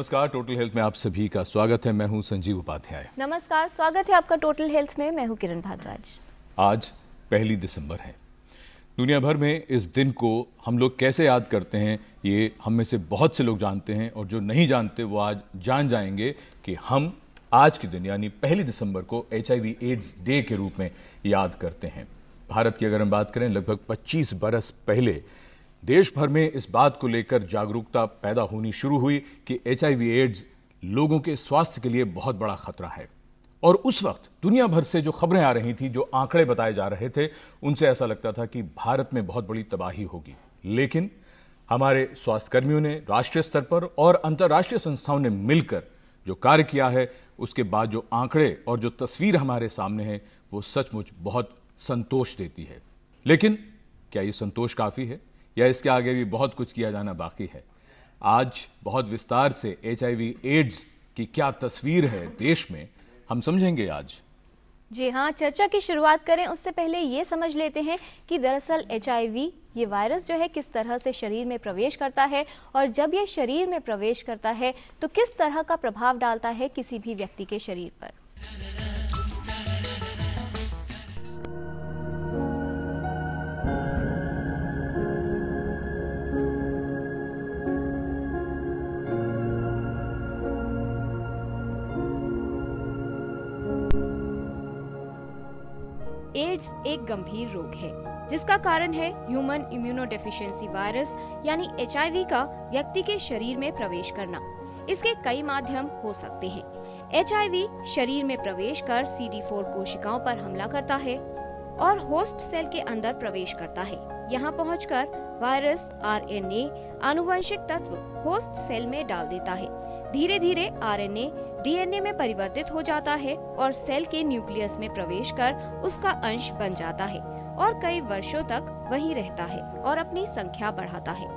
नमस्कार, total health में आप सभी का स्वागत है। मैं हूं संजीव उपाध्याय। नमस्कार, स्वागत है आपका टोटल हेल्थ में। मैं हूं किरण भारद्वाज। आज 1 दिसंबर है। दुनिया भर में इस दिन को हम लोग कैसे याद करते हैं ये हम में से बहुत से लोग जानते हैं, और जो नहीं जानते वो आज जान जाएंगे कि हम आज के दिन यानी 1 दिसंबर को HIV एड्स डे के रूप में याद करते हैं। भारत की अगर हम बात करें, लगभग 25 बरस पहले देश भर में इस बात को लेकर जागरूकता पैदा होनी शुरू हुई कि HIV एड्स लोगों के स्वास्थ्य के लिए बहुत बड़ा खतरा है। और उस वक्त दुनिया भर से जो खबरें आ रही थी, जो आंकड़े बताए जा रहे थे, उनसे ऐसा लगता था कि भारत में बहुत बड़ी तबाही होगी। लेकिन हमारे स्वास्थ्यकर्मियों ने राष्ट्रीय स्तर पर और अंतर्राष्ट्रीय संस्थाओं ने मिलकर जो कार्य किया है, उसके बाद जो आंकड़े और जो तस्वीर हमारे सामने है, वो सचमुच बहुत संतोष देती है। लेकिन क्या ये संतोष काफी है या इसके आगे भी बहुत कुछ किया जाना बाकी है? आज बहुत विस्तार से HIV एड्स की क्या तस्वीर है देश में, हम समझेंगे आज। जी हाँ, चर्चा की शुरुआत करें उससे पहले ये समझ लेते हैं कि दरअसल HIV ये वायरस जो है किस तरह से शरीर में प्रवेश करता है, और जब ये शरीर में प्रवेश करता है तो किस तरह का प्रभाव डालता है किसी भी व्यक्ति के शरीर पर। एड्स एक गंभीर रोग है जिसका कारण है ह्यूमन इम्यूनोडेफिशिएंसी वायरस यानी HIV का व्यक्ति के शरीर में प्रवेश करना। इसके कई माध्यम हो सकते हैं। HIV शरीर में प्रवेश कर CD4 कोशिकाओं पर हमला करता है और होस्ट सेल के अंदर प्रवेश करता है। यहाँ पहुंचकर वायरस RNA आनुवंशिक तत्व होस्ट सेल में डाल देता है। धीरे धीरे RNA DNA में परिवर्तित हो जाता है और सेल के न्यूक्लियस में प्रवेश कर उसका अंश बन जाता है और कई वर्षों तक वहीं रहता है और अपनी संख्या बढ़ाता है।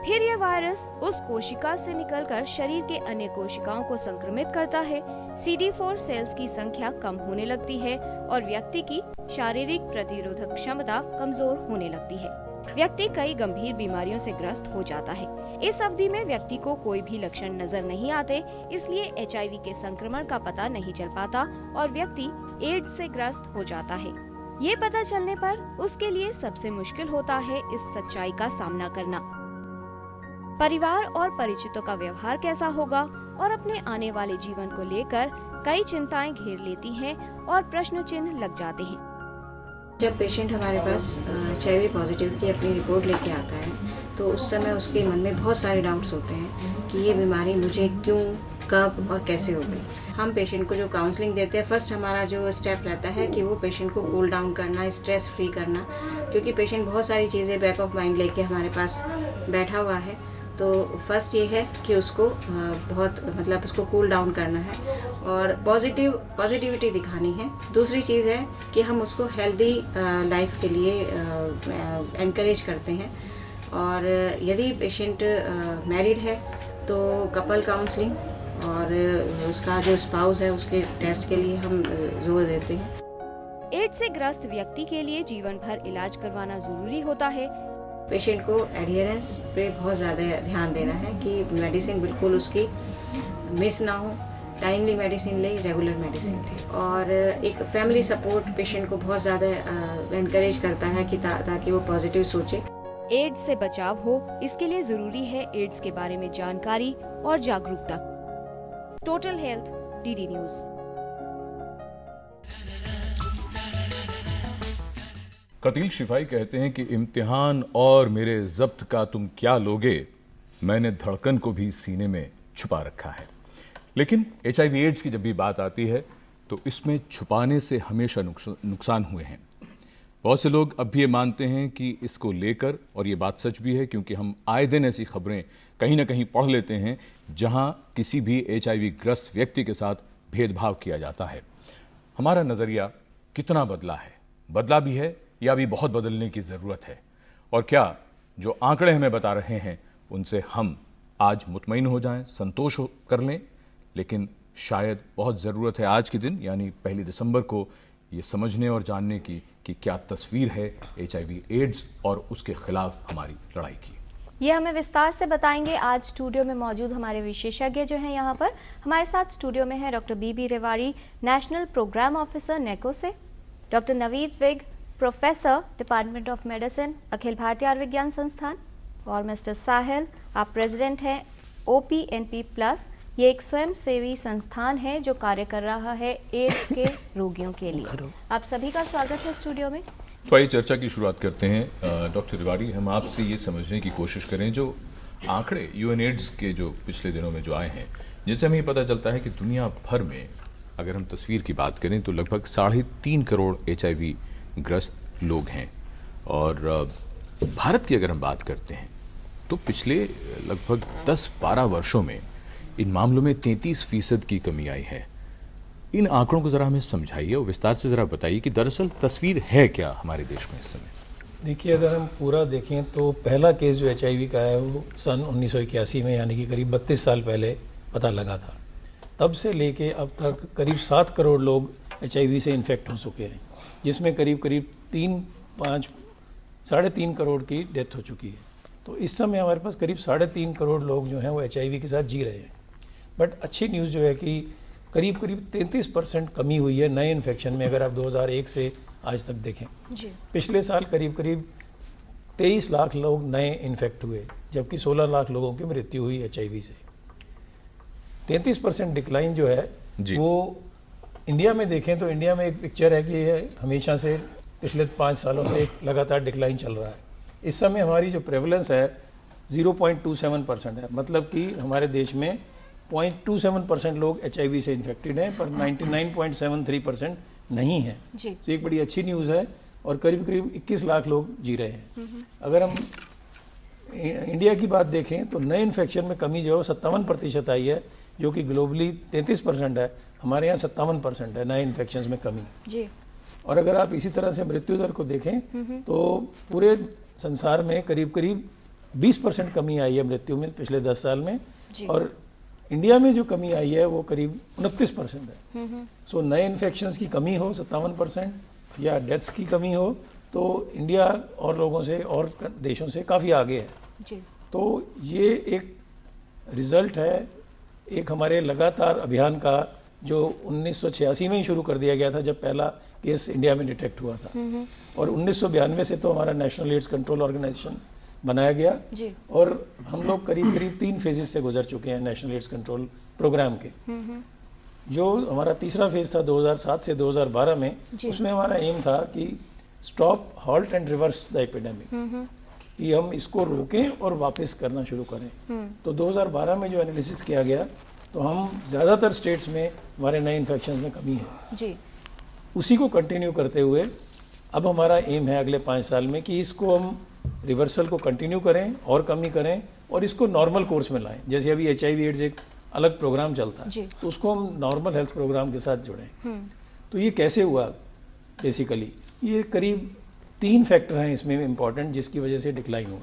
फिर यह वायरस उस कोशिका से निकलकर शरीर के अन्य कोशिकाओं को संक्रमित करता है। CD4 सेल्स की संख्या कम होने लगती है और व्यक्ति की शारीरिक प्रतिरोधक क्षमता कमजोर होने लगती है। व्यक्ति कई गंभीर बीमारियों से ग्रस्त हो जाता है। इस अवधि में व्यक्ति को कोई भी लक्षण नजर नहीं आते, इसलिए HIV के संक्रमण का पता नहीं चल पाता और व्यक्ति एड्स से ग्रस्त हो जाता है। ये पता चलने पर उसके लिए सबसे मुश्किल होता है इस सच्चाई का सामना करना। परिवार और परिचितों का व्यवहार कैसा होगा और अपने आने वाले जीवन को लेकर कई चिंताएं घेर लेती हैं और प्रश्न चिन्ह लग जाते हैं। जब पेशेंट हमारे पास HIV पॉजिटिव की अपनी रिपोर्ट लेके आता है तो उस समय उसके मन में बहुत सारे डाउट्स होते हैं कि ये बीमारी मुझे क्यों, कब और कैसे हो गई। हम पेशेंट को जो काउंसलिंग देते हैं, फर्स्ट हमारा जो स्टेप रहता है कि वो पेशेंट को कूल डाउन करना, स्ट्रेस फ्री करना, क्योंकि पेशेंट बहुत सारी चीज़ें बैक ऑफ माइंड लेके हमारे पास बैठा हुआ है। तो फर्स्ट ये है कि उसको उसको कूल डाउन करना है और पॉजिटिविटी दिखानी है। दूसरी चीज़ है कि हम उसको हेल्दी लाइफ के लिए एनकरेज करते हैं, और यदि पेशेंट मैरिड है तो कपल काउंसलिंग और उसका जो स्पाउस है उसके टेस्ट के लिए हम जोर देते हैं। एड्स से ग्रस्त व्यक्ति के लिए जीवन भर इलाज करवाना जरूरी होता है। पेशेंट को एडियरेंस पे बहुत ज़्यादा ध्यान देना है कि मेडिसिन बिल्कुल उसकी मिस ना हो, टाइमली मेडिसिन ले, रेगुलर मेडिसिन ले, और एक फैमिली सपोर्ट पेशेंट को बहुत ज़्यादा एनकरेज करता है कि ताकि वो पॉजिटिव सोचे। एड्स से बचाव हो, इसके लिए जरूरी है एड्स के बारे में जानकारी और जागरूकता। Total health, DD news. Qateel Shifai कहते हैं कि इम्तिहान और मेरे जब्त का तुम क्या लोगे, मैंने धड़कन को भी सीने में छुपा रखा है। लेकिन HIV एड्स की जब भी बात आती है तो इसमें छुपाने से हमेशा नुकसान हुए हैं। बहुत से लोग अब भी ये मानते हैं कि इसको लेकर, और ये बात सच भी है क्योंकि हम आए दिन ऐसी खबरें कहीं ना कहीं पढ़ लेते हैं जहां किसी भी HIV ग्रस्त व्यक्ति के साथ भेदभाव किया जाता है। हमारा नजरिया कितना बदला है, बदला भी है या भी बहुत बदलने की जरूरत है, और क्या जो आंकड़े हमें बता रहे हैं उनसे हम आज मुतमईन हो जाएं, संतोष कर लें। लेकिन शायद बहुत ज़रूरत है आज के दिन यानी 1 दिसंबर को ये समझने और जानने की कि क्या तस्वीर है HIV एड्स और उसके खिलाफ हमारी लड़ाई की। ये हमें विस्तार से बताएंगे। आज स्टूडियो में मौजूद हमारे विशेषज्ञ जो हैं यहाँ पर हमारे साथ स्टूडियो में है doctor Bibi Rewari, national programme officer NACO से, doctor Naveed Wig, professor department of medicine, Akhil Bharatiya Ayurvigyan संस्थान, और मिस्टर साहिल, आप प्रेसिडेंट हैं OPNP प्लस। ये एक स्वयंसेवी संस्थान है जो कार्य कर रहा है एड्स के रोगियों के लिए। आप सभी का स्वागत है स्टूडियो में। तो आइए चर्चा की शुरुआत करते हैं। डॉक्टर रेवाड़ी, हम आपसे ये समझने की कोशिश करें, जो आंकड़े UNAIDS के जो पिछले दिनों में जो आए हैं, जिससे हमें पता चलता है कि दुनिया भर में अगर हम तस्वीर की बात करें तो लगभग 3.5 करोड़ HIV ग्रस्त लोग हैं। और भारत की अगर हम बात करते हैं तो पिछले लगभग 10-12 वर्षों में इन मामलों में 33% की कमी आई है। इन आंकड़ों को जरा हमें समझाइए और विस्तार से जरा बताइए कि दरअसल तस्वीर है क्या हमारे देश में इस समय। देखिए, अगर हम पूरा देखें तो पहला केस जो HIV का है वो सन 1981 में, यानी कि करीब 32 साल पहले पता लगा था। तब से लेके अब तक करीब 7 करोड़ लोग HIV से इन्फेक्ट हो चुके हैं, जिसमें करीब 3.5-3.5 करोड़ की डेथ हो चुकी है। तो इस समय हमारे पास करीब 3.5 करोड़ लोग जो हैं वो HIV के साथ जी रहे हैं। बट अच्छी न्यूज़ जो है कि करीब 33% कमी हुई है नए इन्फेक्शन में, अगर आप 2001 से आज तक देखें जी। पिछले साल करीब 23 लाख लोग नए इन्फेक्ट हुए, जबकि 16 लाख लोगों की मृत्यु हुई HIV से। 33% डिक्लाइन जो है वो इंडिया में देखें तो इंडिया में एक पिक्चर है कि ये हमेशा से पिछले 5 सालों से लगातार डिक्लाइन चल रहा है। इस समय हमारी जो प्रेवलेंस है 0.27% है, मतलब कि हमारे देश में 0.27% लोग HIV से इन्फेक्टेड हैं, पर 99.73% नहीं है। तो एक बड़ी अच्छी न्यूज़ है, और करीब 21 लाख लोग जी रहे हैं। अगर हम इंडिया की बात देखें तो नए इन्फेक्शन में कमी जो है 57% आई है, जो कि ग्लोबली 33% है, हमारे यहाँ 57% है नए इन्फेक्शन में कमी जी। और अगर आप इसी तरह से मृत्यु दर को देखें तो पूरे संसार में करीब 20% कमी आई है मृत्यु में पिछले 10 साल में, और इंडिया में जो कमी आई है वो करीब 29% है। सो नए इन्फेक्शंस की कमी हो 57% या डेथ्स की कमी हो तो इंडिया और लोगों से और देशों से काफ़ी आगे है जी। तो ये एक रिजल्ट है एक हमारे लगातार अभियान का, जो 1986 में ही शुरू कर दिया गया था जब पहला केस इंडिया में डिटेक्ट हुआ था, और 1992 से तो हमारा नेशनल एड्स कंट्रोल ऑर्गेनाइजेशन बनाया गया जी। और हम लोग करीब 3 फेजेस से गुजर चुके हैं नेशनल एड्स कंट्रोल प्रोग्राम के। जो हमारा तीसरा फेज था 2007 से 2012 में, उसमें हमारा एम था कि stop, halt and reverse the epidemic, कि हम इसको रोकें और वापस करना शुरू करें। तो 2012 में जो एनालिसिस किया गया तो हम ज़्यादातर स्टेट्स में हमारे नए इन्फेक्शन में कमी है जी। उसी को कंटिन्यू करते हुए अब हमारा एम है अगले 5 साल में कि इसको हम रिवर्सल को कंटिन्यू करें और कमी करें और इसको नॉर्मल कोर्स में लाएं। जैसे अभी HIV एड्स एक अलग प्रोग्राम चलता है तो उसको हम नॉर्मल हेल्थ प्रोग्राम के साथ जुड़ें। तो ये कैसे हुआ? बेसिकली ये करीब 3 फैक्टर हैं इसमें इम्पॉर्टेंट जिसकी वजह से डिक्लाइन हुआ।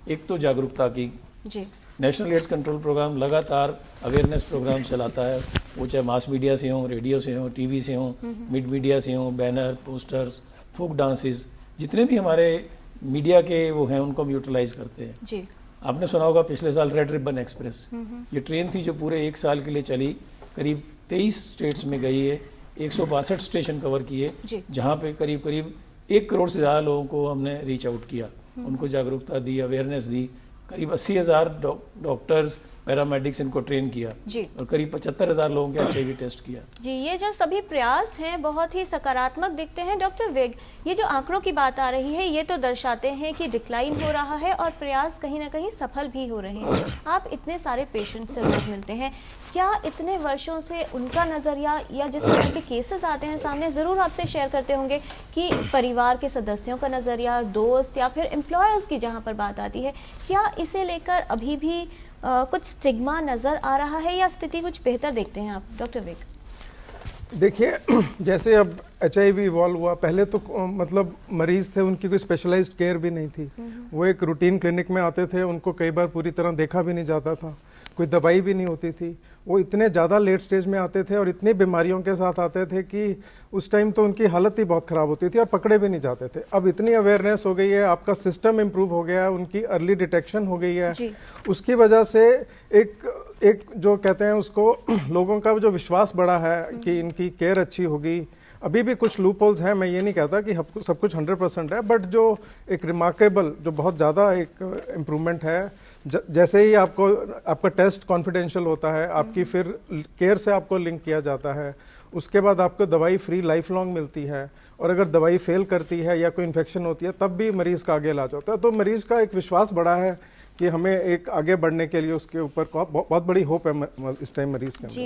एक तो जागरूकता की जी। नेशनल एड्स कंट्रोल प्रोग्राम लगातार अवेयरनेस प्रोग्राम चलाता है, वो चाहे मास मीडिया से हो, रेडियो से हो, TV से हो, मिड मीडिया से हो, बैनर, पोस्टर्स, फोक डांसेस, जितने भी हमारे मीडिया के वो हैं उनको हम यूटिलाइज करते हैं जी। आपने सुना होगा पिछले साल रेड रिबन एक्सप्रेस, ये ट्रेन थी जो पूरे 1 साल के लिए चली, करीब 23 स्टेट्स में गई है, 162 स्टेशन कवर किए, जहाँ पे करीब 1 करोड़ से ज़्यादा लोगों को हमने रीच आउट किया, उनको जागरूकता दी, अवेयरनेस दी। करीब 80,000 डॉक्टर्स, पैरामेडिक्स इनको ट्रेन किया जी। और करीब 75,000 लोगों के HIV टेस्ट किया जी। ये जो सभी प्रयास हैं बहुत ही सकारात्मक दिखते हैं। डॉक्टर विग, ये जो आंकड़ों की बात आ रही है ये तो दर्शाते हैं कि डिक्लाइन हो रहा है और प्रयास कहीं ना कहीं सफल भी हो रहे हैं। आप इतने सारे पेशेंट से रोज मिलते हैं, क्या इतने वर्षों से उनका नजरिया या जिस तरह के केसेस आते हैं सामने जरूर आपसे शेयर करते होंगे कि परिवार के सदस्यों का नजरिया, दोस्त या फिर एम्प्लॉयर्स की जहाँ पर बात आती है, क्या इसे लेकर अभी भी कुछ स्टिग्मा नजर आ रहा है या स्थिति कुछ बेहतर देखते हैं आप? डॉक्टर विग, देखिए, जैसे अब HIV इवॉल्व हुआ, पहले तो मतलब मरीज थे उनकी कोई स्पेशलाइज्ड केयर भी नहीं थी, वो एक रूटीन क्लिनिक में आते थे, उनको कई बार पूरी तरह देखा भी नहीं जाता था। कोई दवाई भी नहीं होती थी। वो इतने ज़्यादा लेट स्टेज में आते थे और इतनी बीमारियों के साथ आते थे कि उस टाइम तो उनकी हालत ही बहुत ख़राब होती थी और पकड़े भी नहीं जाते थे। अब इतनी अवेयरनेस हो गई है, आपका सिस्टम इम्प्रूव हो गया है, उनकी अर्ली डिटेक्शन हो गई है, उसकी वजह से एक जो कहते हैं उसको लोगों का जो विश्वास बढ़ा है कि इनकी केयर अच्छी होगी। अभी भी कुछ लूप होल्स हैं, मैं ये नहीं कहता कि सब कुछ 100% है, बट जो एक रिमार्केबल, जो बहुत ज़्यादा एक इम्प्रूवमेंट है, जैसे ही आपका टेस्ट कॉन्फिडेंशियल होता है, आपकी फिर केयर से आपको लिंक किया जाता है, उसके बाद आपको दवाई फ्री लाइफ लॉन्ग मिलती है, और अगर दवाई फेल करती है या कोई इन्फेक्शन होती है तब भी मरीज़ का आगे इलाज होता है। तो मरीज़ का एक विश्वास बढ़ा है कि हमें एक आगे बढ़ने के लिए उसके ऊपर बहुत बड़ी होप है इस टाइम मरीज़ के अंदर।